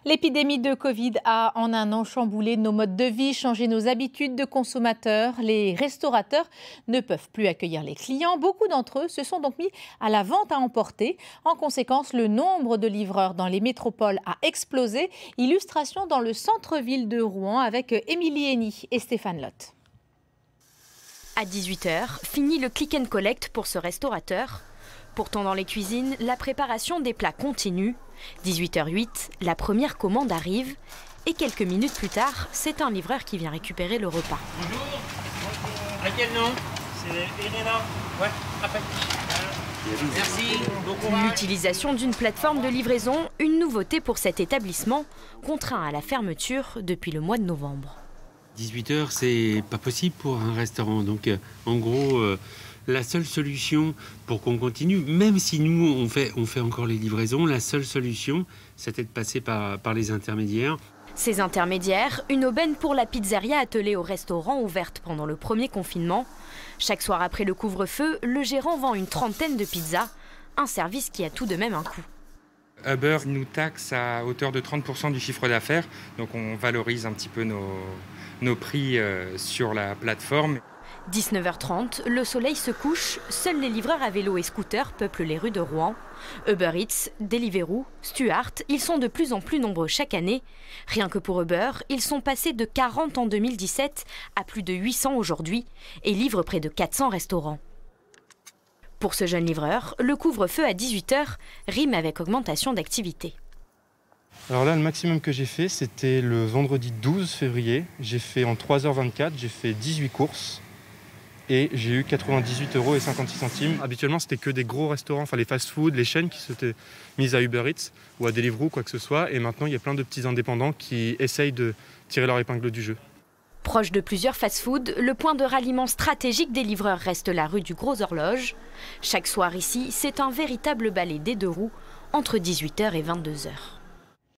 L'épidémie de Covid a en un an chamboulé nos modes de vie, changé nos habitudes de consommateurs. Les restaurateurs ne peuvent plus accueillir les clients. Beaucoup d'entre eux se sont donc mis à la vente à emporter. En conséquence, le nombre de livreurs dans les métropoles a explosé. Illustration dans le centre-ville de Rouen avec Émilie Henny et Stéphane Lotte. À 18 h, fini le click and collect pour ce restaurateur. Pourtant, dans les cuisines, la préparation des plats continue. 18h08, la première commande arrive. Et quelques minutes plus tard, c'est un livreur qui vient récupérer le repas. Bonjour. À quel nom? C'est Irina. Ouais, après. Merci. Bon courage. L'utilisation d'une plateforme de livraison, une nouveauté pour cet établissement, contraint à la fermeture depuis le mois de novembre. 18 h, c'est pas possible pour un restaurant. Donc, en gros, la seule solution pour qu'on continue, même si nous, on fait encore les livraisons, la seule solution, c'était de passer par les intermédiaires. Ces intermédiaires, une aubaine pour la pizzeria attelée au restaurant ouverte pendant le premier confinement. Chaque soir après le couvre-feu, le gérant vend une trentaine de pizzas, un service qui a tout de même un coût. Uber nous taxe à hauteur de 30% du chiffre d'affaires, donc on valorise un petit peu nos prix sur la plateforme. 19h30, le soleil se couche, seuls les livreurs à vélo et scooters peuplent les rues de Rouen. Uber Eats, Deliveroo, Stuart, ils sont de plus en plus nombreux chaque année. Rien que pour Uber, ils sont passés de 40 en 2017 à plus de 800 aujourd'hui et livrent près de 400 restaurants. Pour ce jeune livreur, le couvre-feu à 18 h rime avec augmentation d'activité. Alors là, le maximum que j'ai fait, c'était le vendredi 12 février. J'ai fait en 3h24, j'ai fait 18 courses et j'ai eu 98,56 €. Habituellement, c'était que des gros restaurants, enfin les fast-food, les chaînes qui s'étaient mises à Uber Eats ou à Deliveroo, quoi que ce soit. Et maintenant, il y a plein de petits indépendants qui essayent de tirer leur épingle du jeu. Proche de plusieurs fast-food, le point de ralliement stratégique des livreurs reste la rue du Gros Horloge. Chaque soir ici, c'est un véritable balai des deux roues entre 18 h et 22 h.